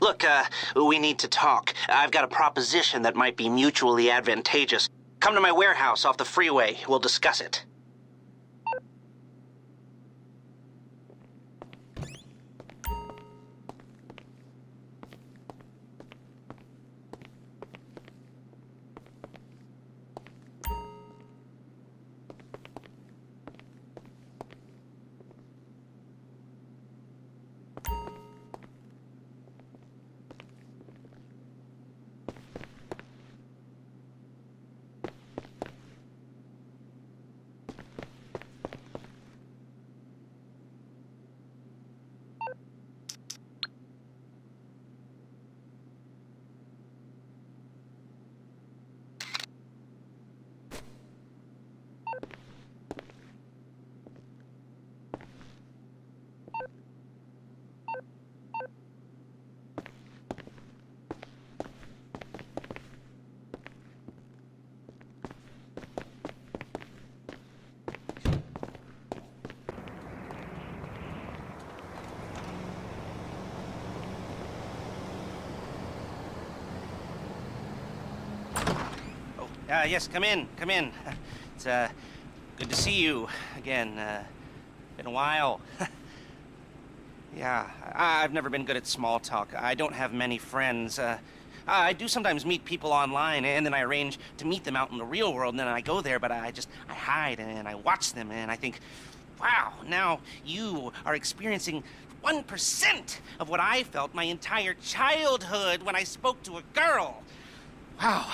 Look, we need to talk. I've got a proposition that might be mutually advantageous. Come to my warehouse off the freeway. We'll discuss it. Yes, come in, come in. It's, good to see you again. Been a while. Yeah, I've never been good at small talk. I don't have many friends. I do sometimes meet people online, and then I arrange to meet them out in the real world, and then I go there, but I hide, and I watch them, and I think, wow, now you are experiencing 1% of what I felt my entire childhood when I spoke to a girl. Wow.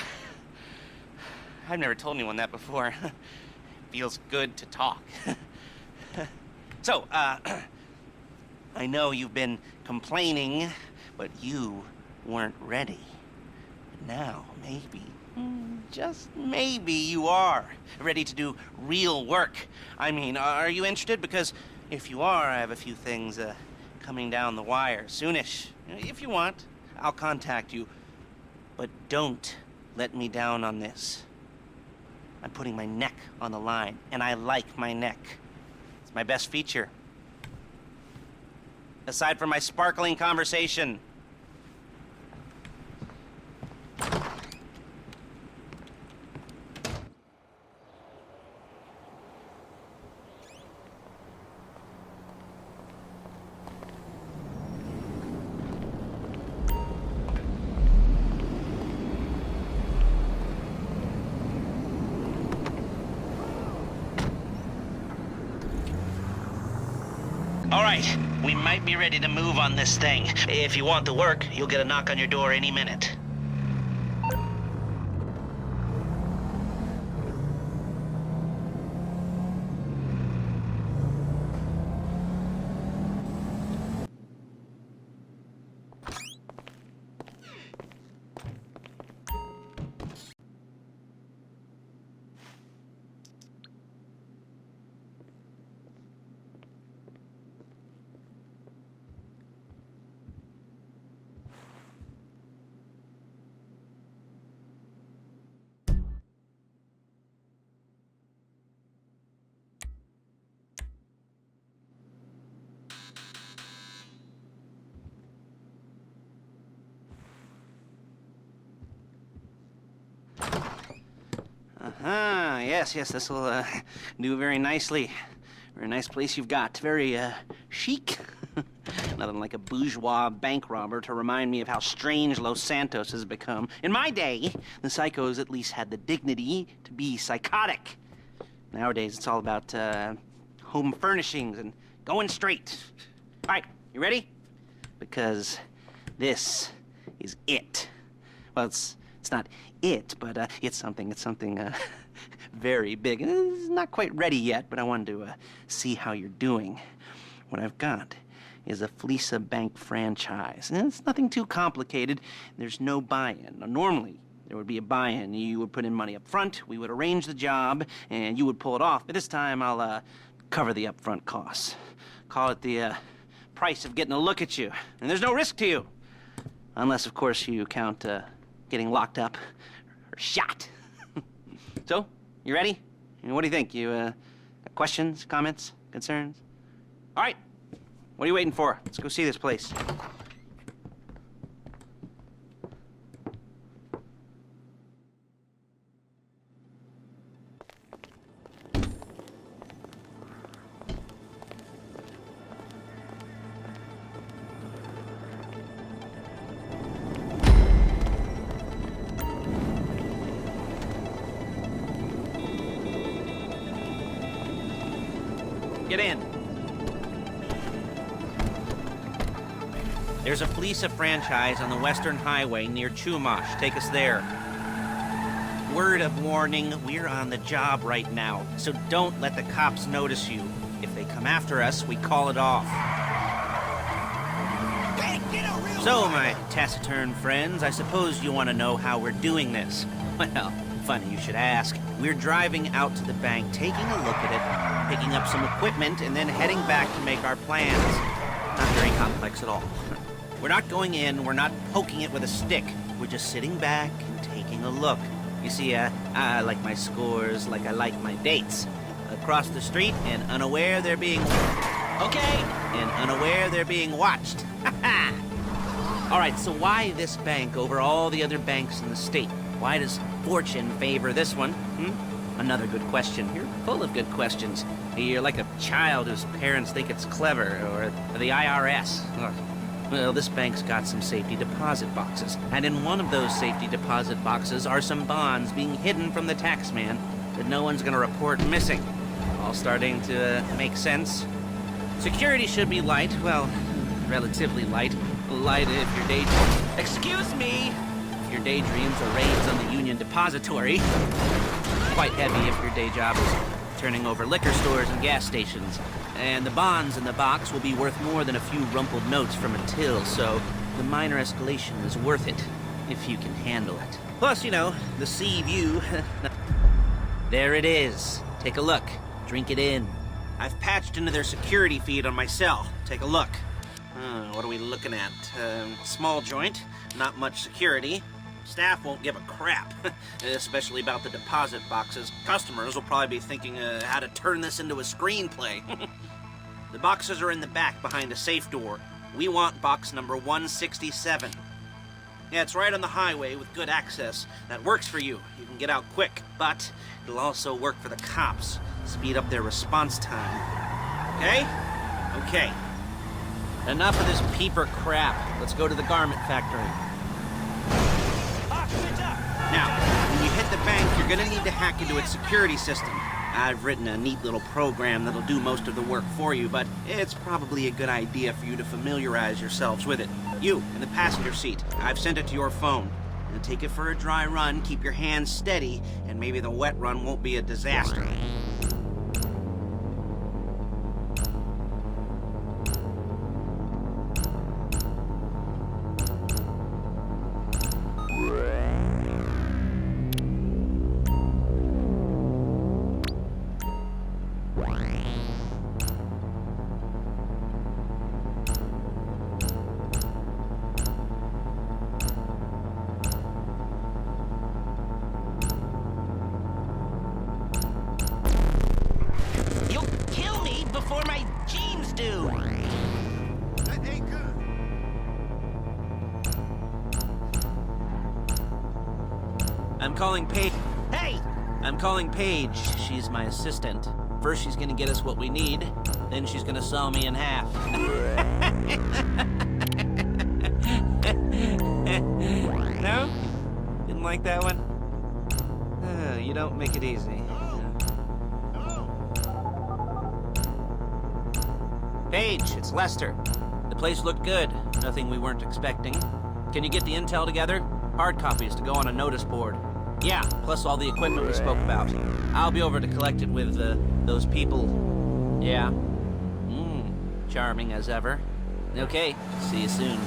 I've never told anyone that before. Feels good to talk. So, I know you've been complaining, but you weren't ready. Now, maybe, just maybe you are ready to do real work. I mean, are you interested? Because if you are, I have a few things coming down the wire soonish. If you want, I'll contact you. But don't let me down on this. I'm putting my neck on the line, and I like my neck. It's my best feature. Aside from my sparkling conversation. All right, we might be ready to move on this thing. If you want the work, you'll get a knock on your door any minute. Yes, this will do very nicely. Very nice place you've got. Very chic. Nothing like a bourgeois bank robber to remind me of how strange Los Santos has become. In my day, the psychos at least had the dignity to be psychotic. Nowadays, it's all about home furnishings and going straight. All right, you ready? Because this is it. Well, it's not it, but it's something very big. It's not quite ready yet, but I wanted to see how you're doing. What I've got is a Fleesa Bank franchise. And it's nothing too complicated. There's no buy-in. Now, normally, there would be a buy-in. You would put in money up front, we would arrange the job, and you would pull it off. But this time, I'll cover the upfront costs. Call it the price of getting a look at you. And there's no risk to you. Unless, of course, you count getting locked up or shot. So, you ready? What do you think? You got questions, comments, concerns? All right. What are you waiting for? Let's go see this place. Get in. There's a Fleesa franchise on the Western Highway near Chumash. Take us there. Word of warning, we're on the job right now, so don't let the cops notice you. If they come after us, we call it off. So, my taciturn friends, I suppose you want to know how we're doing this. Well, funny you should ask. We're driving out to the bank, taking a look at it, picking up some equipment, and then heading back to make our plans. Not very complex at all. We're not going in, we're not poking it with a stick. We're just sitting back and taking a look. You see, I like my scores like I like my dates. Across the street and unaware they're being... Okay! And unaware they're being watched. Ha-ha! Alright, so why this bank over all the other banks in the state? Why does fortune favor this one? Another good question. You're full of good questions. You're like a child whose parents think it's clever, or the IRS. Ugh. Well, this bank's got some safety deposit boxes, and in one of those safety deposit boxes are some bonds being hidden from the taxman that no one's gonna report missing. All starting to make sense. Security should be light, well, relatively light. Light if your day... Excuse me! If your daydreams are raids on the Union Depository. Quite heavy if your day job is turning over liquor stores and gas stations. And the bonds in the box will be worth more than a few rumpled notes from a till, so the minor escalation is worth it, if you can handle it. Plus, you know, the sea view. There it is. Take a look. Drink it in. I've patched into their security feed on my cell. Take a look. What are we looking at? Small joint, not much security. Staff won't give a crap, especially about the deposit boxes. Customers will probably be thinking how to turn this into a screenplay. The boxes are in the back behind a safe door. We want box number 167. Yeah, it's right on the highway with good access. That works for you. You can get out quick, but it'll also work for the cops. Speed up their response time. Okay? Okay. Enough of this peeper crap. Let's go to the garment factory. Now, when you hit the bank, you're gonna need to hack into its security system. I've written a neat little program that'll do most of the work for you, but it's probably a good idea for you to familiarize yourselves with it. You, in the passenger seat, I've sent it to your phone. Now take it for a dry run, keep your hands steady, and maybe the wet run won't be a disaster. I'm calling Paige. She's my assistant. First she's gonna get us what we need, then she's gonna saw me in half. No? Didn't like that one? You don't make it easy. Paige, it's Lester. The place looked good. Nothing we weren't expecting. Can you get the intel together? Hard copies to go on a notice board. Yeah, plus all the equipment we spoke about. I'll be over to collect it with, those people. Yeah. Charming as ever. Okay, see you soon.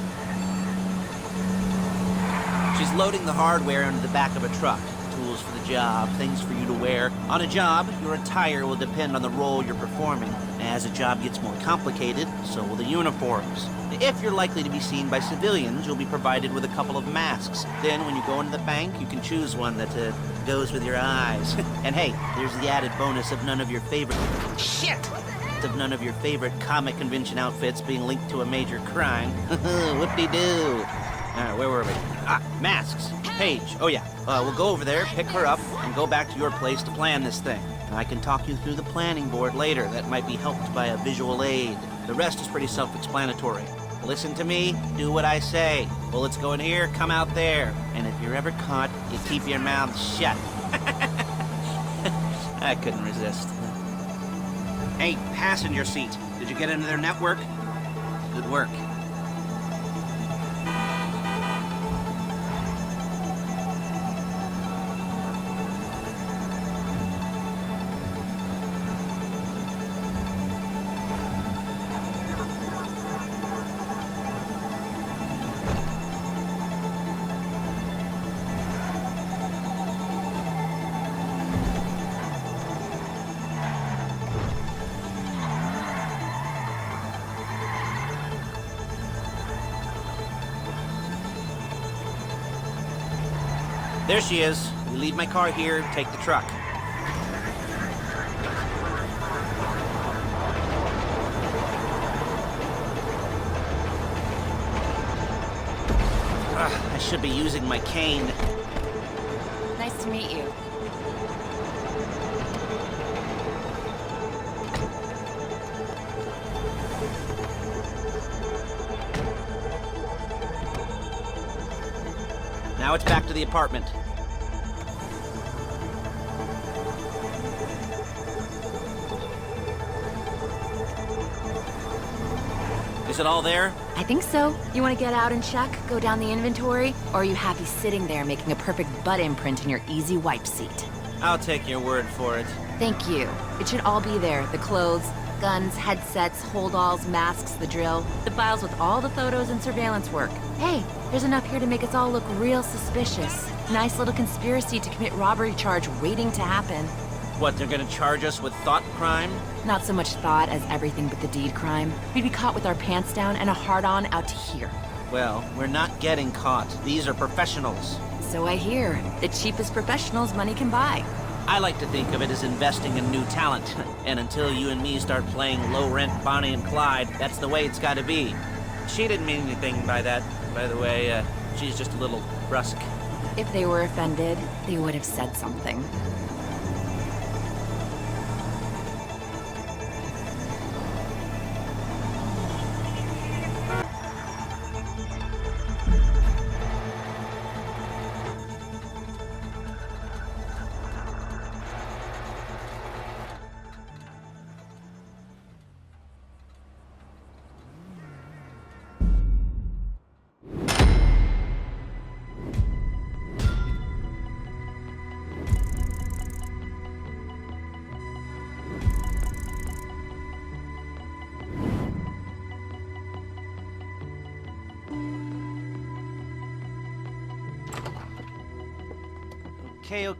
She's loading the hardware into the back of a truck. Tools for the job, things for you to wear. On a job, your attire will depend on the role you're performing. As the job gets more complicated, so will the uniforms. If you're likely to be seen by civilians, you'll be provided with a couple of masks. Then when you go into the bank, you can choose one that goes with your eyes. And hey, there's the added bonus of none of your favorite... Shit! Of none of your favorite comic convention outfits being linked to a major crime. Whoop-de-doo! Where were we? Masks. Paige. Oh yeah. We'll go over there, pick her up, and go back to your place to plan this thing. I can talk you through the planning board later. That might be helped by a visual aid. The rest is pretty self-explanatory. Listen to me, do what I say. Bullets go in here, come out there. And if you're ever caught, you keep your mouth shut. I couldn't resist. Hey, passenger seat. Did you get into their network? Good work. There she is. You leave my car here, take the truck. I should be using my cane. Nice to meet you. Now it's back to the apartment. Is it all there? I think so. You want to get out and check? Go down the inventory? Or are you happy sitting there making a perfect butt imprint in your easy wipe seat? I'll take your word for it. Thank you. It should all be there. The clothes, guns, headsets, holdalls, masks, the drill. The files with all the photos and surveillance work. Hey, there's enough here to make us all look real suspicious. Nice little conspiracy to commit robbery charge waiting to happen. What, they're gonna charge us with thought crime? Not so much thought as everything but the deed crime. We'd be caught with our pants down and a hard-on out to here. Well, we're not getting caught. These are professionals. So I hear. The cheapest professionals money can buy. I like to think of it as investing in new talent. And until you and me start playing low-rent Bonnie and Clyde, that's the way it's gotta be. She didn't mean anything by that, by the way. She's just a little brusque. If they were offended, they would have said something.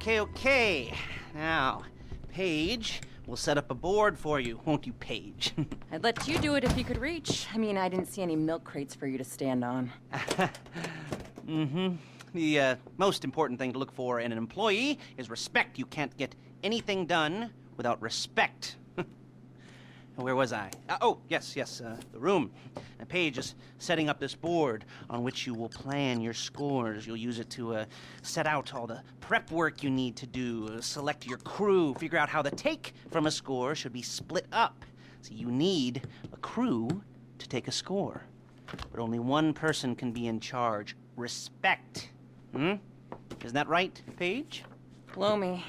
Okay. Now, Paige, we'll set up a board for you, won't you, Paige? I'd let you do it if you could reach. I mean, I didn't see any milk crates for you to stand on. The most important thing to look for in an employee is respect. You can't get anything done without respect. Where was I? Yes, the room. And Paige is setting up this board on which you will plan your scores. You'll use it to set out all the prep work you need to do, select your crew, figure out how the take from a score should be split up. So you need a crew to take a score. But only one person can be in charge. Respect. Isn't that right, Paige? Blow me.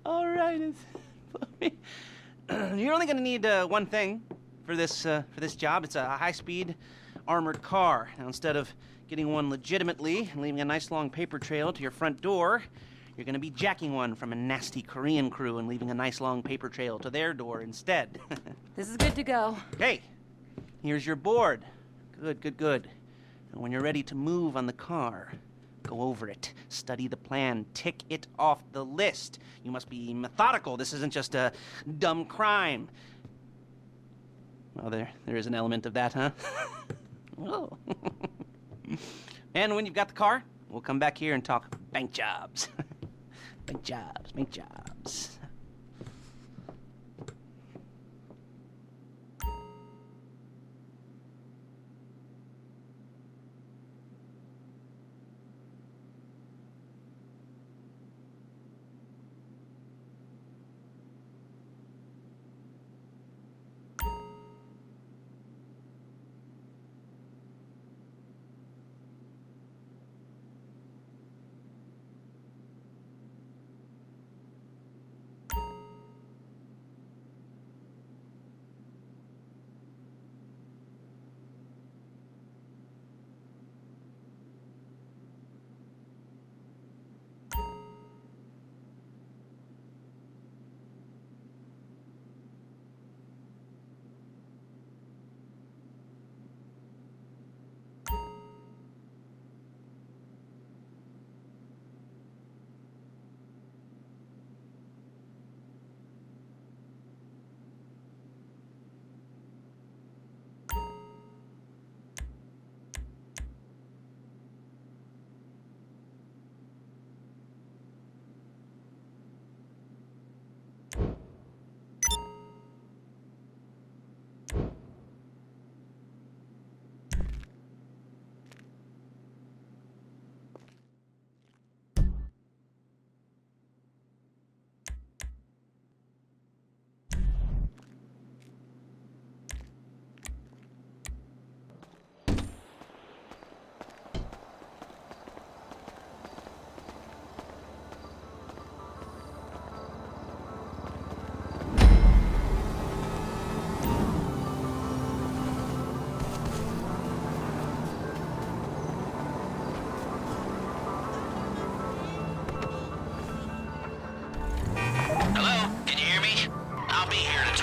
All right, you're only going to need one thing for this job. It's a high-speed armored car. Now, instead of getting one legitimately and leaving a nice long paper trail to your front door, you're going to be jacking one from a nasty Korean crew and leaving a nice long paper trail to their door instead. This is good to go. Okay, here's your board. Good. And when you're ready to move on the car, go over it, study the plan, tick it off the list. You must be methodical. This isn't just a dumb crime. Well, there is an element of that, huh? Oh. And when you've got the car, we'll come back here and talk bank jobs. Bank jobs.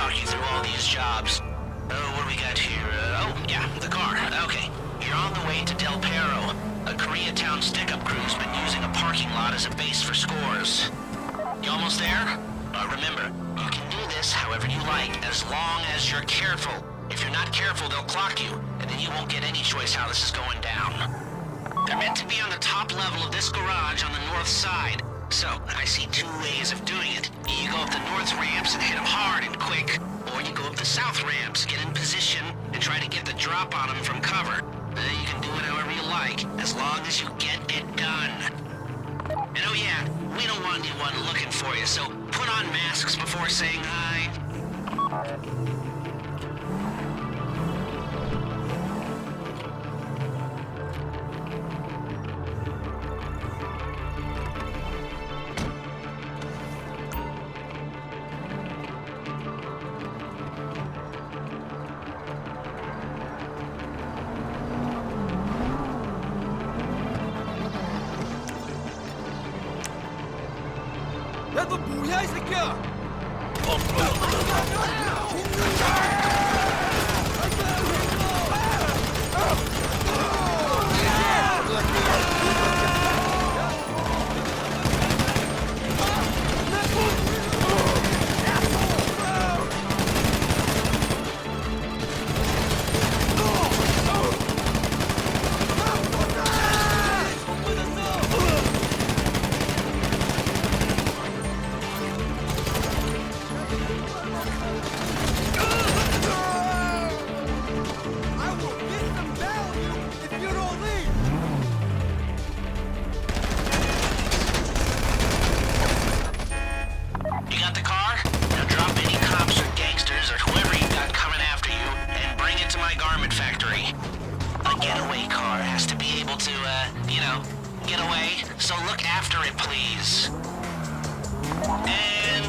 talk you through all these jobs. What do we got here? Yeah, the car. Okay. You're on the way to Del Perro. A Koreatown stick-up crew's been using a parking lot as a base for scores. You almost there? Remember, you can do this however you like, as long as you're careful. If you're not careful, they'll clock you, and then you won't get any choice how this is going down. They're meant to be on the top level of this garage on the north side. So, I see two ways of doing it. You go up the north ramps and hit them hard and quick, or you go up the south ramps, get in position, and try to get the drop on them from cover. You can do it however you like, as long as you get it done. And oh yeah, we don't want anyone looking for you, so put on masks before saying hi. 야, 너 뭐야, 이 새끼야!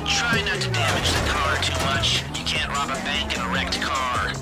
Try not to damage the car too much. You can't rob a bank in a wrecked car.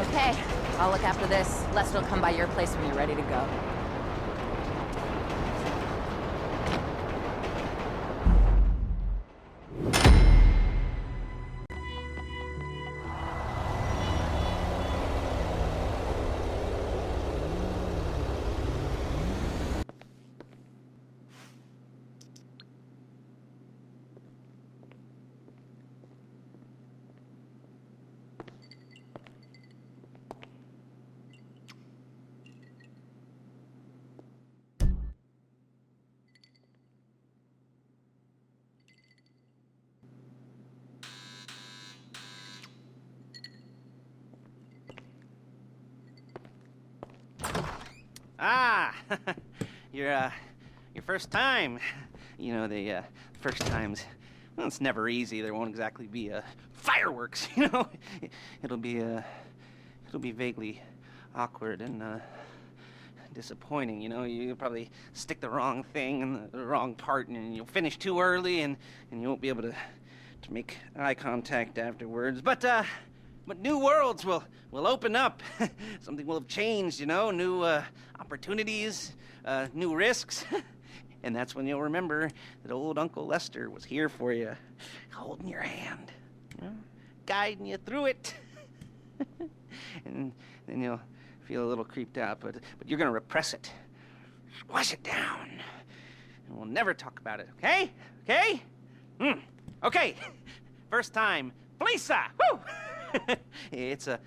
Okay, I'll look after this. Lester will come by your place when you're ready to go. Ah, your first time. You know, the first times, well, it's never easy. There won't exactly be fireworks, you know. It'll be vaguely awkward and disappointing, you know. You'll probably stick the wrong thing in the wrong part, and you'll finish too early, and you won't be able to make eye contact afterwards. But but new worlds will open up. Something will have changed, you know, new opportunities, new risks. And that's when you'll remember that old Uncle Lester was here for you, holding your hand, you know, guiding you through it. And then you'll feel a little creeped out, but you're gonna repress it, squash it down, and we'll never talk about it, okay? Okay? Okay. First time, Lisa! Woo! It's a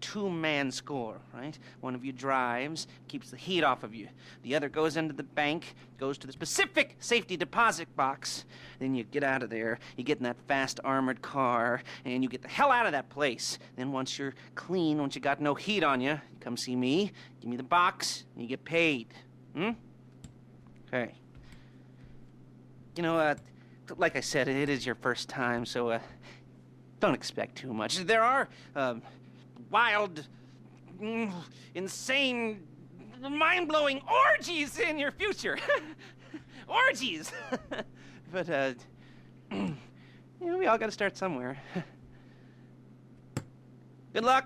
two-man score, right? One of you drives, keeps the heat off of you. The other goes into the bank, goes to the specific safety deposit box. Then you get out of there, you get in that fast armored car, and you get the hell out of that place. Then once you're clean, once you got no heat on you, come see me, give me the box, and you get paid. Okay. You know, like I said, it is your first time, so, don't expect too much. There are, wild, insane, mind-blowing orgies in your future. Orgies! But, you know, we all gotta start somewhere. Good luck!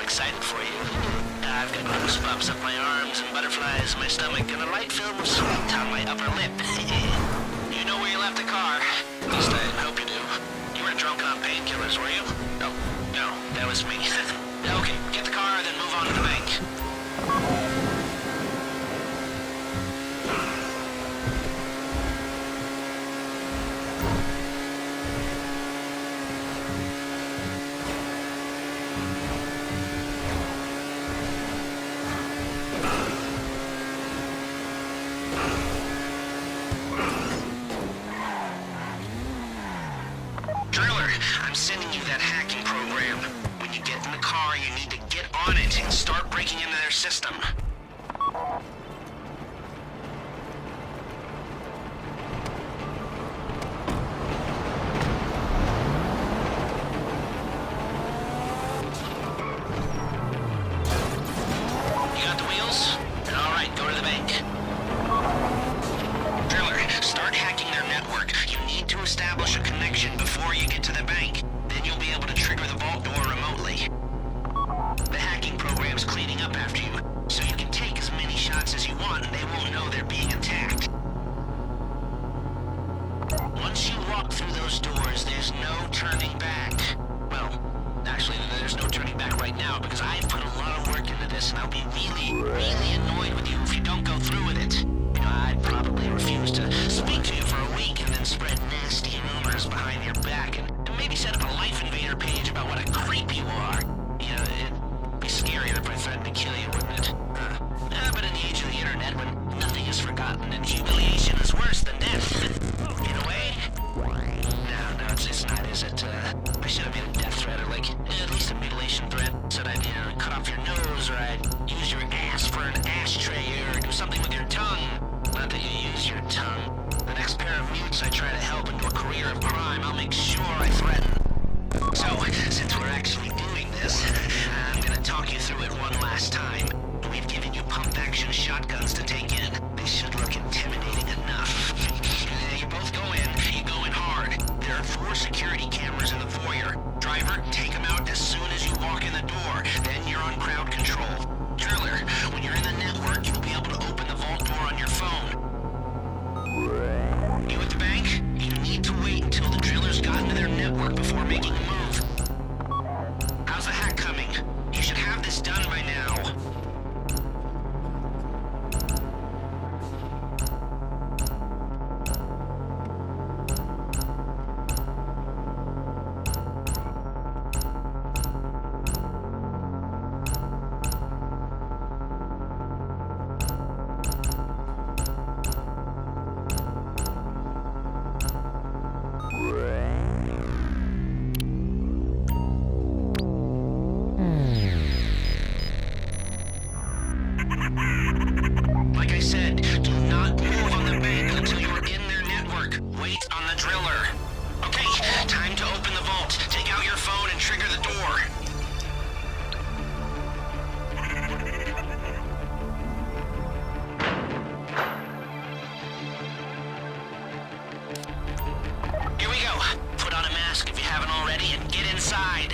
Excited for you. I've got goosebumps up my arms and butterflies in my stomach and a light film of sweat on my upper lip. You know where you left the car. At least I hope you do. You weren't drunk on painkillers, were you? No, that was me. Okay, get the car, then move on to the bank. I'm sending you that hacking program. When you get in the car, you need to get on it and start breaking into their system. You got the wheels? All right, go to the bank. Driller, start hacking their network. You need to establish a connection before you get to the bank. Then you'll be able to trigger the vault door remotely. The hacking program's cleaning up after you, so you can take as many shots as you want and they won't know they're being attacked. Once you walk through those doors, there's no turning back. Well, actually, there's no turning back right now because I've put a lot of work into this and I'll be really, really annoyed with you if you don't go through with it. You know, I'd probably refuse to speak to you for a week and then spread nasty rumors behind your back and maybe set up a Life Invader page about should have made a death threat, or like, at least a mutilation threat. Said I'd either cut off your nose, or I'd use your ass for an ashtray, or do something with your tongue. Not that you use your tongue. The next pair of mutes I try to help into a career of crime, I'll make sure I threaten. So, since we're actually doing this, I'm gonna talk you through it one last time. We've given you pump-action shotguns to take in. They should look intimidating enough. You both go in, you go in hard. There are 4 security cameras in the foyer. Driver, take them out as soon as you walk in the door. Then you're on crowd control. Driller, when you're in the network, you'll be able to open the vault door on your phone. You at the bank? You need to wait until the driller's gotten to their network before making a move. How's the hack coming? You should have this done by now. Like I said, do not move on the bank until you're in their network. Wait on the driller. Okay, time to open the vault. Take out your phone and trigger the door. Here we go. Put on a mask if you haven't already and get inside.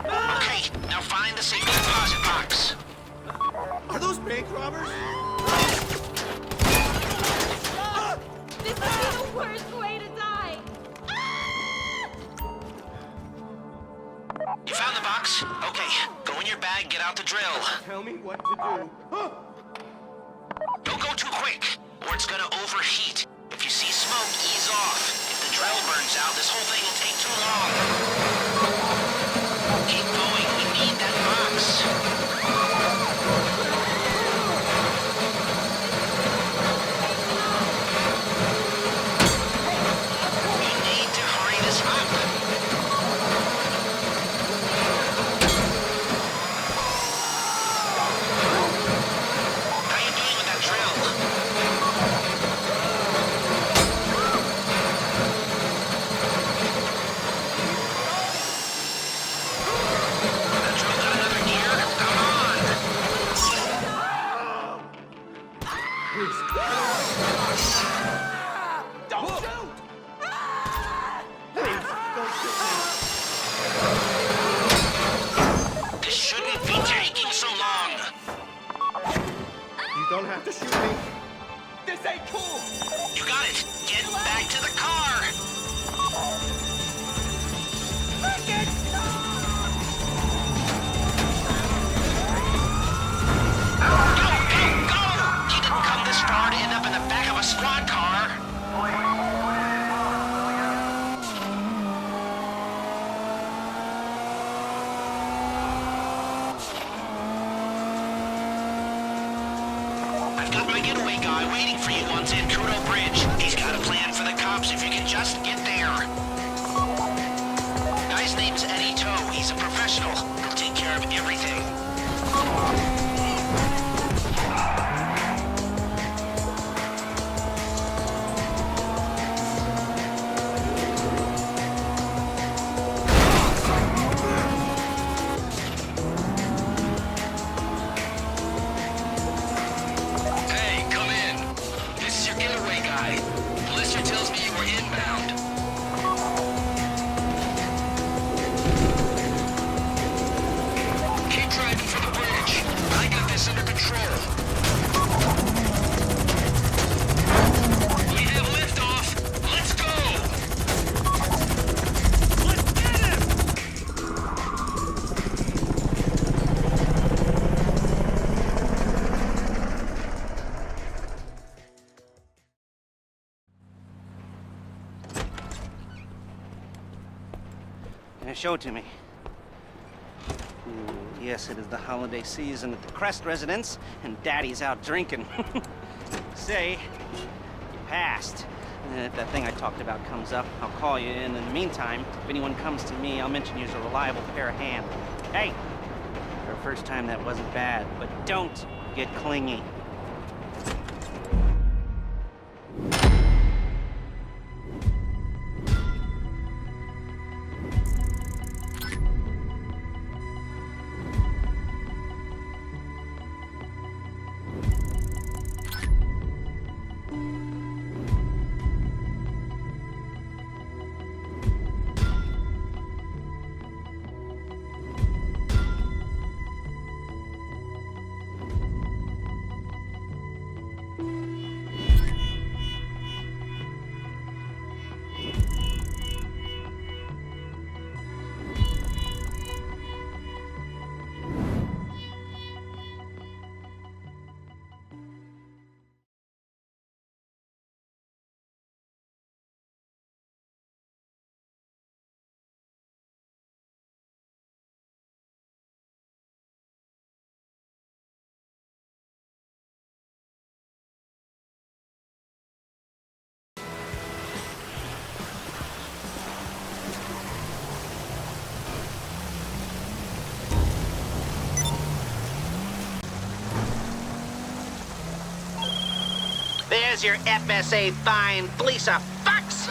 Okay, now find the safety deposit box. Are those bank robbers? This would be the worst way to die! You found the box? Okay, go in your bag, get out the drill. Tell me what to do. Don't go too quick, or it's gonna overheat. If you see smoke, ease off. If the drill burns out, this whole thing will take too long. Keep going, we need that box. You need to hurry this up. How you doing with that drill? That drill got another gear? Come on! Don't shoot! Please, don't shoot me. This shouldn't be taking so long. You don't have to shoot me. This ain't cool. You got it. Get back to the car. Go, go, go! You didn't come this far to end up in the back of a squad car. I've got my getaway guy waiting for you on Zancudo Bridge. He's got a plan for the cops if you can just get there. Guy's name's Eddie Toe. He's a professional. He'll take care of everything. Hey, come in. This is your getaway guy. Blister tells me you were inbound. Keep driving for the bridge. I got this under control. We have liftoff. Let's go. Let's get him. Show it to me. Yes, it is the holiday season at the Crest residence, and Daddy's out drinking. Say, you passed. If that thing I talked about comes up, I'll call you, and in the meantime, if anyone comes to me, I'll mention you as a reliable pair of hands. Hey! For a first time, that wasn't bad, but don't get clingy. There's your FSA fine, fleece of fucks!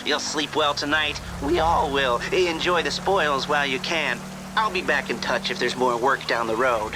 You'll sleep well tonight. We all will. Enjoy the spoils while you can. I'll be back in touch if there's more work down the road.